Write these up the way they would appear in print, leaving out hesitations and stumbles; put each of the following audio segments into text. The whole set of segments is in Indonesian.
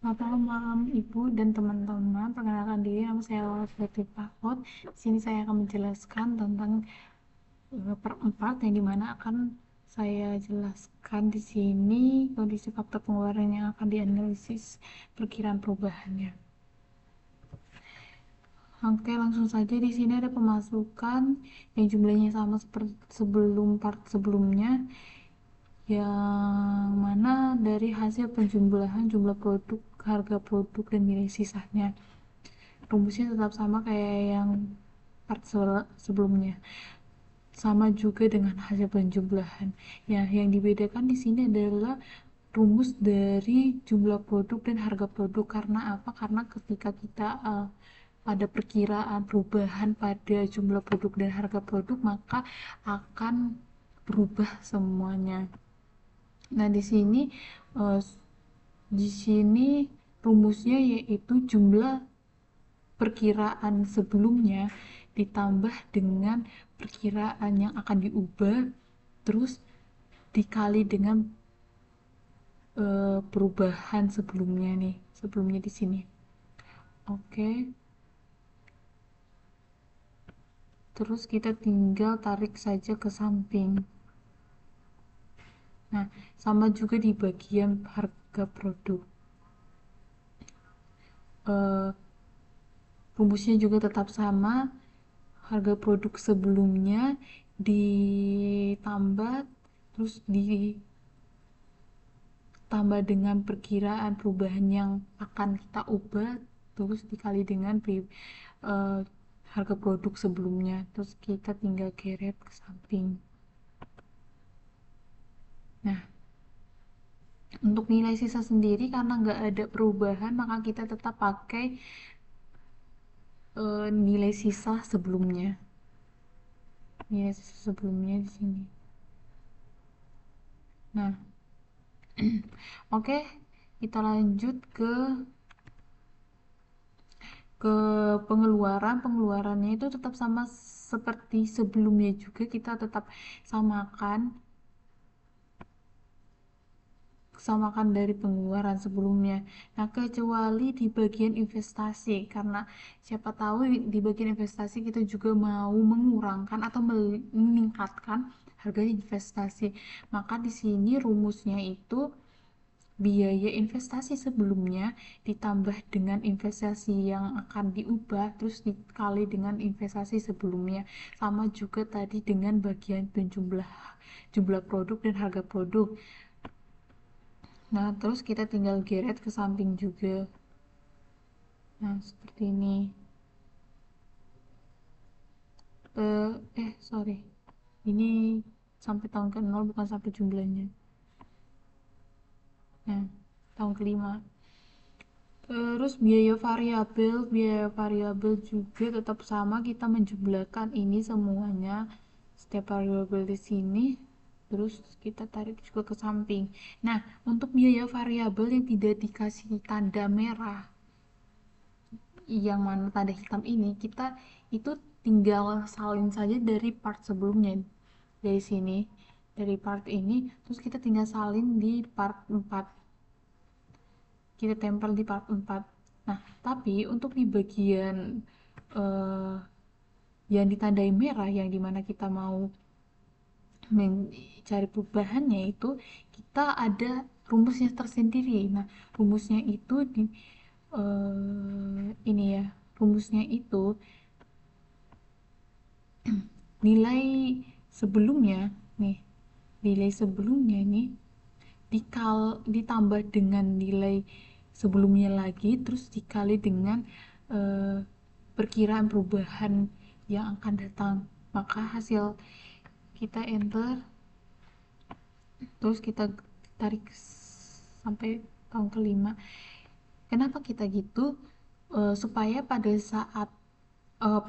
Selamat malam Ibu dan teman-teman. Perkenalkan diri, nama saya Laura Fitri Pakot. Di sini saya akan menjelaskan tentang per 4 yang dimana akan saya jelaskan di sini kondisi faktor pengeluaran yang akan dianalisis perkiraan perubahannya. Oke, langsung saja di sini ada pemasukan yang jumlahnya sama seperti sebelum part sebelumnya, yang mana dari hasil penjumlahan jumlah produk, harga produk, dan nilai sisanya. Rumusnya tetap sama kayak yang part sebelumnya, sama juga dengan hasil penjumlahan. Ya, yang dibedakan di sini adalah rumus dari jumlah produk dan harga produk. Karena apa? Karena ketika kita ada perkiraan perubahan pada jumlah produk dan harga produk, maka akan berubah semuanya. Nah, uh, di sini rumusnya yaitu jumlah perkiraan sebelumnya ditambah dengan perkiraan yang akan diubah, terus dikali dengan perubahan sebelumnya nih, sebelumnya di sini. Oke, terus kita tinggal tarik saja ke samping. Nah, sama juga di bagian harga produk. uh, Rumusnya juga tetap sama, harga produk sebelumnya ditambah, terus ditambah dengan perkiraan perubahan yang akan kita ubah, terus dikali dengan uh, harga produk sebelumnya, terus kita tinggal geret ke samping. Nah, untuk nilai sisa sendiri karena nggak ada perubahan, maka kita tetap pakai nilai sisa sebelumnya. Nilai sisa sebelumnya di sini. Nah, oke, kita lanjut ke pengeluarannya itu tetap sama seperti sebelumnya juga, kita tetap samakan samakan dari pengeluaran sebelumnya. Nah, kecuali di bagian investasi, karena siapa tahu di bagian investasi kita juga mau mengurangkan atau meningkatkan harga investasi. Maka di sini rumusnya itu biaya investasi sebelumnya ditambah dengan investasi yang akan diubah, terus dikali dengan investasi sebelumnya. Sama juga tadi dengan bagian jumlah produk dan harga produk. Nah, terus kita tinggal geret ke samping juga. Nah, seperti ini. Sorry. Ini sampai tahun ke-0, bukan sampai jumlahnya. Nah, tahun kelima. Terus biaya variabel juga tetap sama, kita menjumlahkan ini semuanya, setiap variabel di sini, terus kita tarik juga ke samping. Nah, untuk biaya variabel yang tidak dikasih tanda merah, yang mana tanda hitam ini, kita itu tinggal salin saja dari part sebelumnya, dari sini, dari part ini, terus kita tinggal salin di part 4, kita tempel di part 4. Nah, tapi untuk di bagian uh, yang ditandai merah, yang dimana kita mau mencari perubahannya, itu kita ada rumusnya tersendiri. Nah, rumusnya itu ini ya, rumusnya itu nilai sebelumnya nih, nilai sebelumnya nih ditambah dengan nilai sebelumnya lagi, terus dikali dengan eh, perkiraan perubahan yang akan datang. Maka hasil kita enter, terus kita tarik sampai tahun kelima. Kenapa kita gitu? Supaya pada saat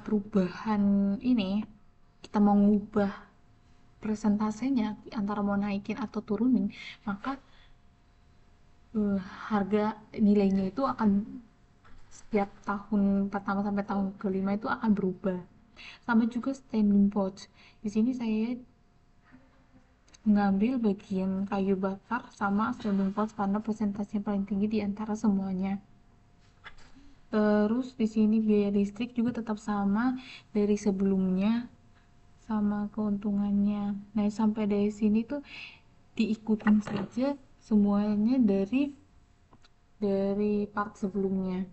perubahan ini kita mau ngubah presentasenya antara mau naikin atau turunin, maka harga nilainya itu akan setiap tahun pertama sampai tahun kelima itu akan berubah. Sama juga standing pouch. Di sini saya mengambil bagian kayu bakar sama soldering pots karena persentasenya paling tinggi di antara semuanya. Terus di sini biaya listrik juga tetap sama dari sebelumnya, sama keuntungannya. Nah, sampai dari sini tuh diikutin saja semuanya dari part sebelumnya.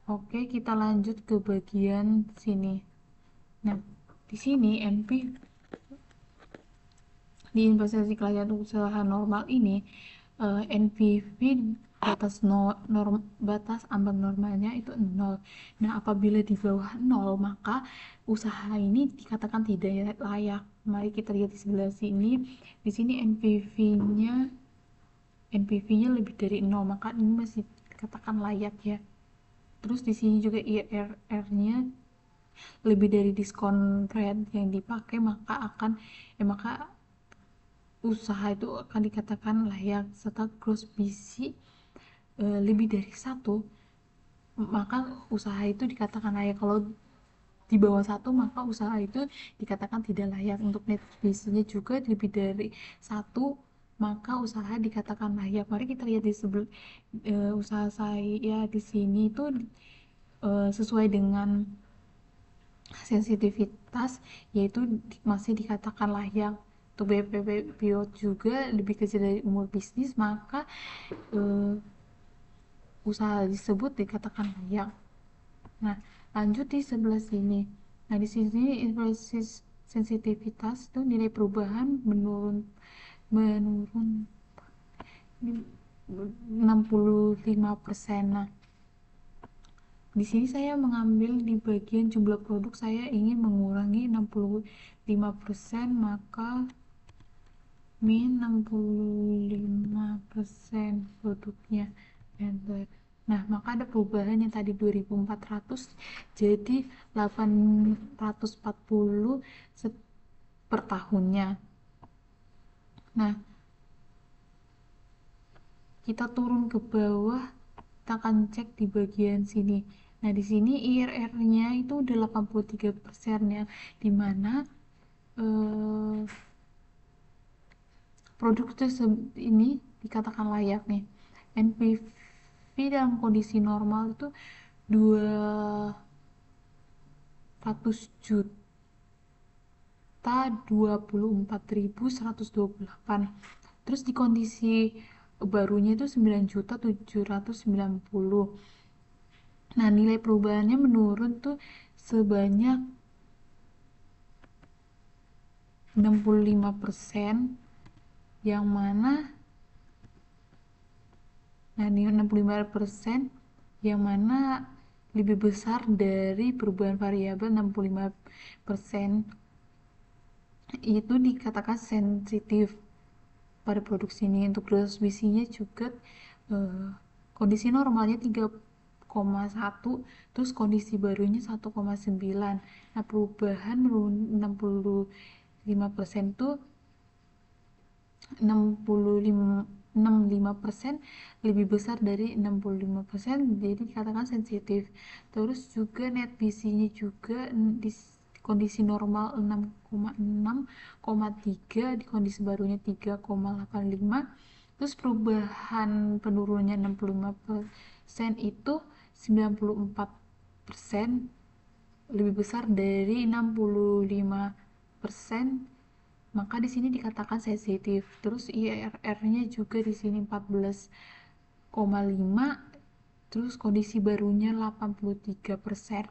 Oke, kita lanjut ke bagian sini. Nah, di sini NP di investasi kelanjutan usaha normal ini, NPV batas ambang normalnya itu 0. Nah, apabila di bawah 0 maka usaha ini dikatakan tidak layak. Mari kita lihat di sebelah sini. Di sini NPV-nya lebih dari 0, maka ini masih dikatakan layak ya. Terus di sini juga IRR-nya lebih dari diskon rate yang dipakai, maka usaha itu akan dikatakan layak. Serta gross BC lebih dari 1, maka usaha itu dikatakan layak. Kalau di bawah 1 maka usaha itu dikatakan tidak layak. Untuk net BC-nya juga lebih dari 1, maka usaha dikatakan layak. Mari kita lihat di usaha saya di sini itu sesuai dengan sensitivitas, yaitu masih dikatakan layak. Untuk BPP Piot juga lebih kecil dari umur bisnis, maka usaha disebut dikatakan layak. Nah, lanjut di sebelah sini. Nah, di sini inflasi sensitivitas itu nilai perubahan menurun 65%. Nah, di sini saya mengambil di bagian jumlah produk, saya ingin mengurangi 65%, maka min 65% produknya. Enter. Nah, maka ada perubahan yang tadi 2400 jadi 840 per tahunnya. Nah, kita turun ke bawah, kita akan cek di bagian sini. Nah, di sini IRR-nya itu udah 83% ya, dimana produk ini dikatakan layak nih. NPV dalam kondisi normal itu 200 juta 24.128. Terus di kondisi barunya itu 9.790. Nah, nilai perubahannya menurun tuh sebanyak 65%, yang mana ini 65% yang mana lebih besar dari perubahan variabel 65%, itu dikatakan sensitif pada produk sini. Untuk gross BC-nya juga kondisi normalnya 3,1, terus kondisi barunya 1,9. Nah, perubahan menurun 65% tuh 65% lebih besar dari 65%, jadi dikatakan sensitif. Terus juga net BC-nya juga di kondisi normal 6,6,3, di kondisi barunya 3,85. Terus perubahan penurunannya 65% itu 94% lebih besar dari 65%, maka di sini dikatakan sensitif. Terus IRR-nya juga di sini 14,5, terus kondisi barunya 83%.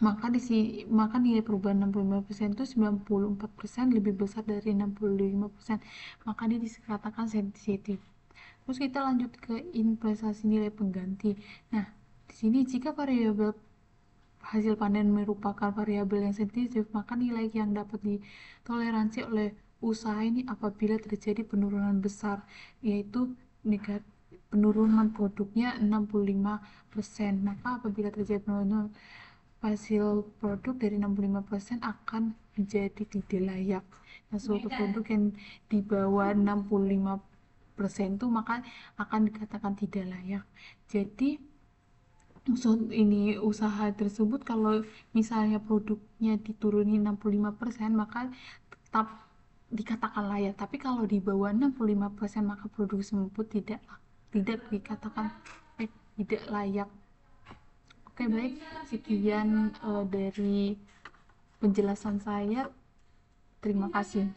Maka nilai perubahan 65% itu 94% lebih besar dari 65%, maka dia dikatakan sensitif. Terus kita lanjut ke investasi nilai pengganti. Nah, di sini jika variabel hasil panen merupakan variabel yang sensitif, maka nilai yang dapat ditoleransi oleh usaha ini apabila terjadi penurunan besar, yaitu penurunan produknya 65%. Maka apabila terjadi penurunan hasil produk dari 65% akan menjadi tidak layak. Nah, suatu produk yang di bawah 65% itu maka akan dikatakan tidak layak. Jadi usaha tersebut kalau misalnya produknya dituruni 65%, maka tetap dikatakan layak, tapi kalau di bawah 65% maka produk tersebut tidak dikatakan tidak layak. Oke, baik, sekian dari penjelasan saya. Terima kasih.